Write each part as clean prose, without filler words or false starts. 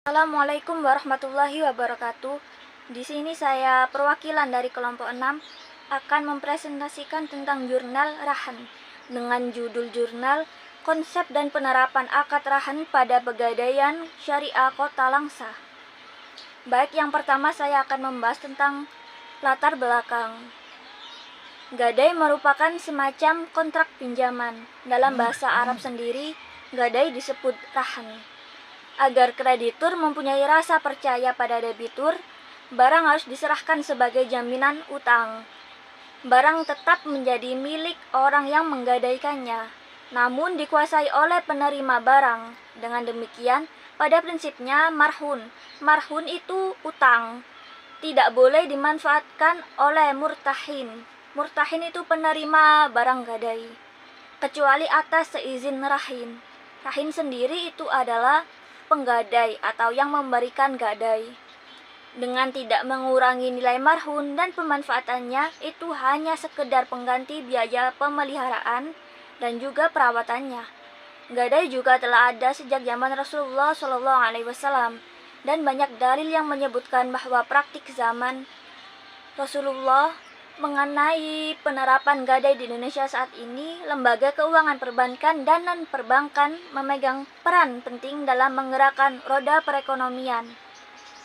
Assalamualaikum warahmatullahi wabarakatuh. Di sini saya perwakilan dari kelompok 6 akan mempresentasikan tentang jurnal Rahan dengan judul jurnal Konsep dan Penerapan Akad Rahan pada Pegadaian Syariah Kota Langsa. Baik, yang pertama saya akan membahas tentang latar belakang. Gadai merupakan semacam kontrak pinjaman. Dalam bahasa Arab sendiri, gadai disebut rahan. Agar kreditur mempunyai rasa percaya pada debitur, barang harus diserahkan sebagai jaminan utang. Barang tetap menjadi milik orang yang menggadaikannya, namun dikuasai oleh penerima barang. Dengan demikian, pada prinsipnya marhun. Marhun itu utang. Tidak boleh dimanfaatkan oleh murtahin. Murtahin itu penerima barang gadai, kecuali atas seizin rahin. Rahin sendiri itu adalah penggadai atau yang memberikan gadai. Dengan tidak mengurangi nilai marhun dan pemanfaatannya, itu hanya sekedar pengganti biaya pemeliharaan dan juga perawatannya. Gadai juga telah ada sejak zaman Rasulullah SAW, dan banyak dalil yang menyebutkan bahwa praktik zaman Rasulullah mengenai penerapan gadai di Indonesia saat ini. Lembaga keuangan perbankan dan non-perbankan memegang peran penting dalam menggerakkan roda perekonomian,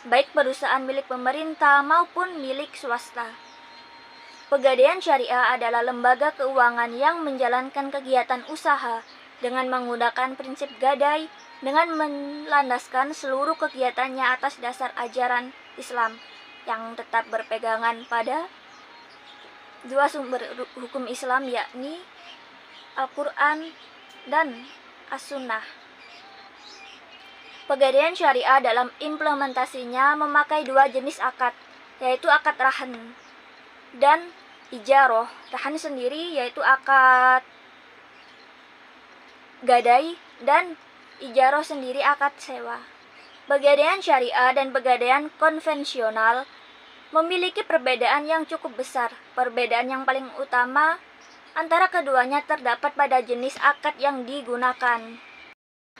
baik perusahaan milik pemerintah maupun milik swasta. Pegadaian Syariah adalah lembaga keuangan yang menjalankan kegiatan usaha dengan menggunakan prinsip gadai dengan melandaskan seluruh kegiatannya atas dasar ajaran Islam yang tetap berpegangan pada dua sumber hukum Islam, yakni Al-Quran dan As-Sunnah. Pegadaian Syariah dalam implementasinya memakai dua jenis akad, yaitu akad rahan dan ijaroh. Rahan sendiri yaitu akad gadai, dan ijaroh sendiri akad sewa. Pegadaian Syariah dan pegadaian konvensional memiliki perbedaan yang cukup besar. Perbedaan yang paling utama antara keduanya terdapat pada jenis akad yang digunakan.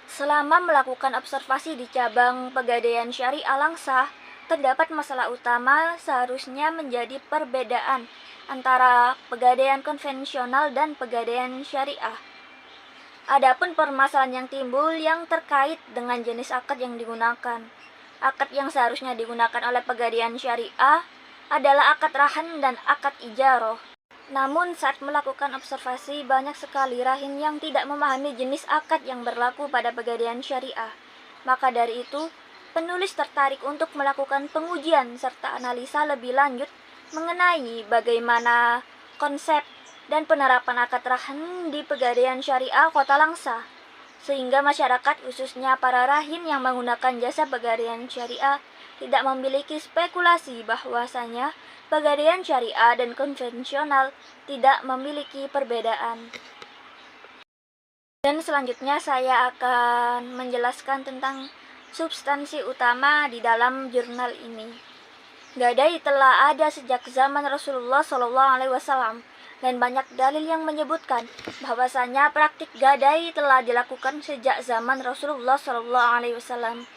Selama melakukan observasi di cabang Pegadaian Syariah Langsa, terdapat masalah utama seharusnya menjadi perbedaan antara pegadaian konvensional dan pegadaian syariah. Adapun permasalahan yang timbul yang terkait dengan jenis akad yang digunakan. Akad yang seharusnya digunakan oleh pegadaian syariah adalah akad rahan dan akad ijaroh. Namun saat melakukan observasi, banyak sekali rahin yang tidak memahami jenis akad yang berlaku pada pegadaian syariah. Maka dari itu, penulis tertarik untuk melakukan pengujian serta analisa lebih lanjut mengenai bagaimana konsep dan penerapan akad rahan di pegadaian syariah Kota Langsa, sehingga masyarakat, khususnya para rahin yang menggunakan jasa pegadaian syariah, tidak memiliki spekulasi bahwasanya pegadaian syariah dan konvensional tidak memiliki perbedaan. Dan selanjutnya saya akan menjelaskan tentang substansi utama di dalam jurnal ini. Gadai telah ada sejak zaman Rasulullah SAW, dan banyak dalil yang menyebutkan bahwasanya praktik gadai telah dilakukan sejak zaman Rasulullah SAW.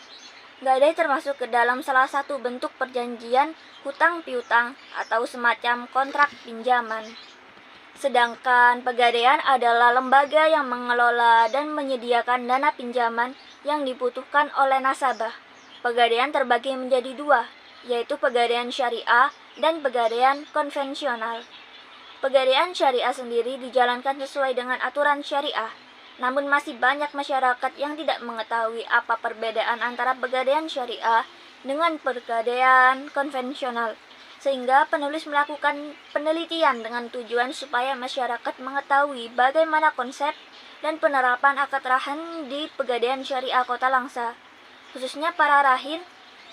Gadai termasuk ke dalam salah satu bentuk perjanjian hutang piutang atau semacam kontrak pinjaman. Sedangkan pegadaian adalah lembaga yang mengelola dan menyediakan dana pinjaman yang dibutuhkan oleh nasabah. Pegadaian terbagi menjadi dua, yaitu pegadaian syariah dan pegadaian konvensional. Pegadaian syariah sendiri dijalankan sesuai dengan aturan syariah, namun masih banyak masyarakat yang tidak mengetahui apa perbedaan antara pegadaian syariah dengan pegadaian konvensional, sehingga penulis melakukan penelitian dengan tujuan supaya masyarakat mengetahui bagaimana konsep dan penerapan akad rahan di pegadaian syariah Kota Langsa, khususnya para rahin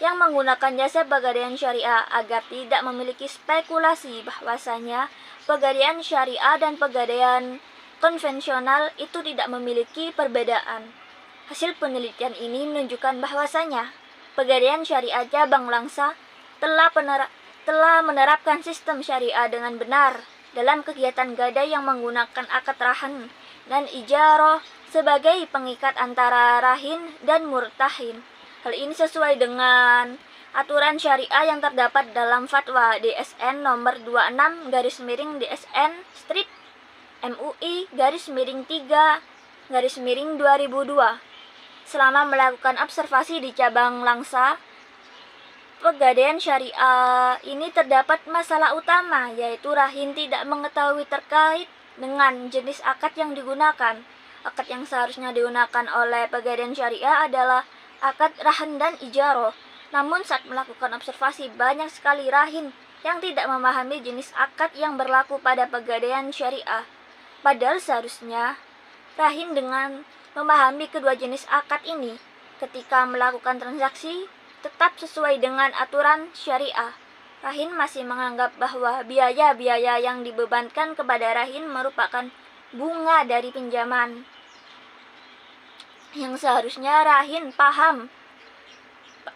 yang menggunakan jasa pegadaian syariah, agar tidak memiliki spekulasi bahwasanya pegadaian syariah dan pegadaian konvensional itu tidak memiliki perbedaan. Hasil penelitian ini menunjukkan bahwasanya pegadaian syariah cabang Langsa telah menerapkan sistem syariah dengan benar dalam kegiatan gadai yang menggunakan akad rahan dan ijaroh sebagai pengikat antara rahin dan murtahin. Hal ini sesuai dengan aturan syariah yang terdapat dalam Fatwa DSN nomor 26/DSN strip MUI _3/2002. Selama melakukan observasi di cabang Langsa, Pegadaian Syariah ini terdapat masalah utama, yaitu Rahin tidak mengetahui terkait dengan jenis akad yang digunakan. Akad yang seharusnya digunakan oleh Pegadaian Syariah adalah akad rahan dan ijaroh. Namun saat melakukan observasi, banyak sekali Rahin yang tidak memahami jenis akad yang berlaku pada Pegadaian Syariah. Padahal seharusnya Rahin dengan memahami kedua jenis akad ini ketika melakukan transaksi tetap sesuai dengan aturan syariah. Rahin masih menganggap bahwa biaya-biaya yang dibebankan kepada Rahin merupakan bunga dari pinjaman. Yang seharusnya Rahin paham,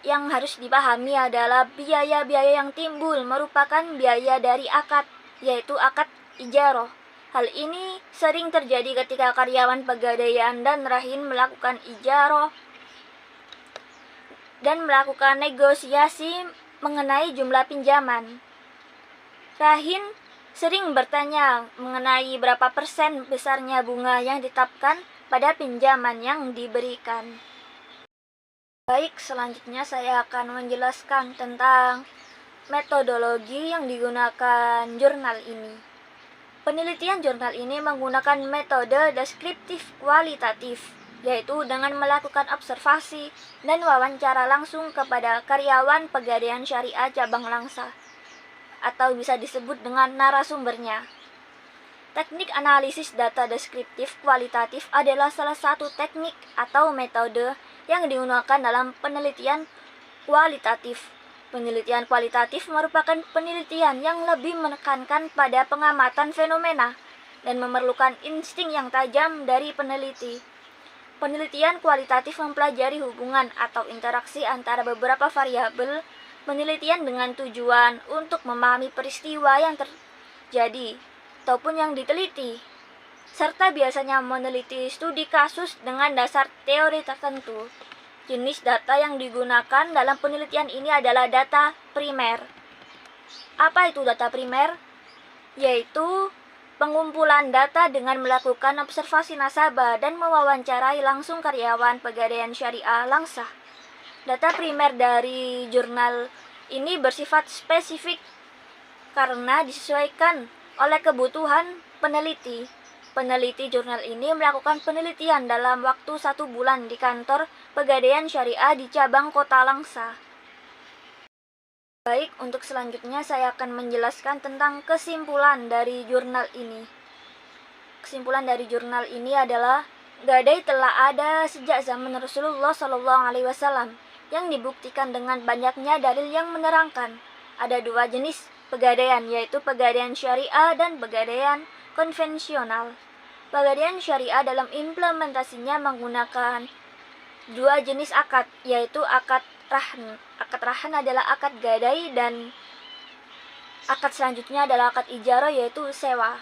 yang harus dipahami adalah biaya-biaya yang timbul merupakan biaya dari akad, yaitu akad ijaroh. Hal ini sering terjadi ketika karyawan Pegadaian dan Rahin melakukan ijaroh dan melakukan negosiasi mengenai jumlah pinjaman. Rahin sering bertanya mengenai berapa persen besarnya bunga yang ditetapkan pada pinjaman yang diberikan. Baik, selanjutnya saya akan menjelaskan tentang metodologi yang digunakan jurnal ini. Penelitian jurnal ini menggunakan metode deskriptif kualitatif, yaitu dengan melakukan observasi dan wawancara langsung kepada karyawan Pegadaian Syariah cabang Langsa, atau bisa disebut dengan narasumbernya. Teknik analisis data deskriptif kualitatif adalah salah satu teknik atau metode yang digunakan dalam penelitian kualitatif. Penelitian kualitatif merupakan penelitian yang lebih menekankan pada pengamatan fenomena dan memerlukan insting yang tajam dari peneliti. Penelitian kualitatif mempelajari hubungan atau interaksi antara beberapa variabel penelitian dengan tujuan untuk memahami peristiwa yang terjadi ataupun yang diteliti, serta biasanya meneliti studi kasus dengan dasar teori tertentu. Jenis data yang digunakan dalam penelitian ini adalah data primer. Apa itu data primer? Yaitu pengumpulan data dengan melakukan observasi nasabah dan mewawancarai langsung karyawan Pegadaian Syariah Langsa. Data primer dari jurnal ini bersifat spesifik karena disesuaikan oleh kebutuhan peneliti. Peneliti jurnal ini melakukan penelitian dalam waktu 1 bulan di kantor Pegadaian Syariah di cabang kota Langsa. Baik, untuk selanjutnya saya akan menjelaskan tentang kesimpulan dari jurnal ini. Kesimpulan dari jurnal ini adalah gadai telah ada sejak zaman Rasulullah SAW yang dibuktikan dengan banyaknya dalil yang menerangkan ada 2 jenis pegadaian, yaitu pegadaian syariah dan pegadaian konvensional. Pegadaian syariah dalam implementasinya menggunakan 2 jenis akad, yaitu akad rahan. Akad rahan adalah akad gadai dan akad selanjutnya adalah akad ijarah, yaitu sewa.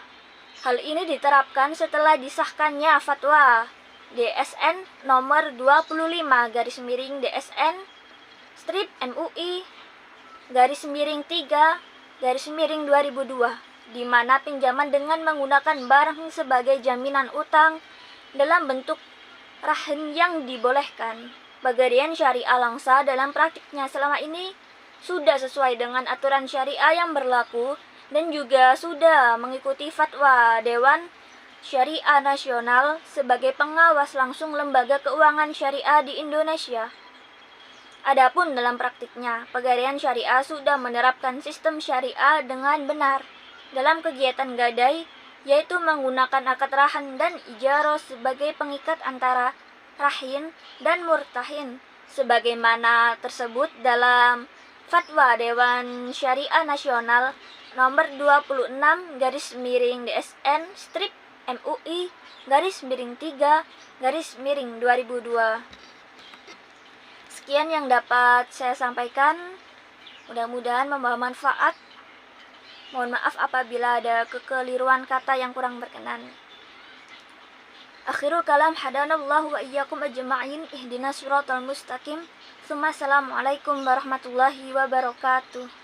Hal ini diterapkan setelah disahkannya Fatwa DSN nomor 25/DSN strip MUI _3/2002, di mana pinjaman dengan menggunakan barang sebagai jaminan utang dalam bentuk rahan yang dibolehkan. Pegadaian Syariah Langsa dalam praktiknya selama ini sudah sesuai dengan aturan syariah yang berlaku dan juga sudah mengikuti fatwa Dewan Syariah Nasional sebagai pengawas langsung lembaga keuangan syariah di Indonesia. Adapun dalam praktiknya, Pegadaian Syariah sudah menerapkan sistem syariah dengan benar dalam kegiatan gadai, yaitu menggunakan akad rahan dan ijarah sebagai pengikat antara rahin dan murtahin, sebagaimana tersebut dalam Fatwa Dewan Syariah Nasional nomor 26/DSN strip MUI _3/2002. Sekian yang dapat saya sampaikan. Mudah-mudahan membawa manfaat. Mohon maaf apabila ada kekeliruan kata yang kurang berkenan. Akhirul kalam hadanallahu wa iyyakum ajma'in ihdinas siratal mustaqim. Assalamualaikum warahmatullahi wabarakatuh.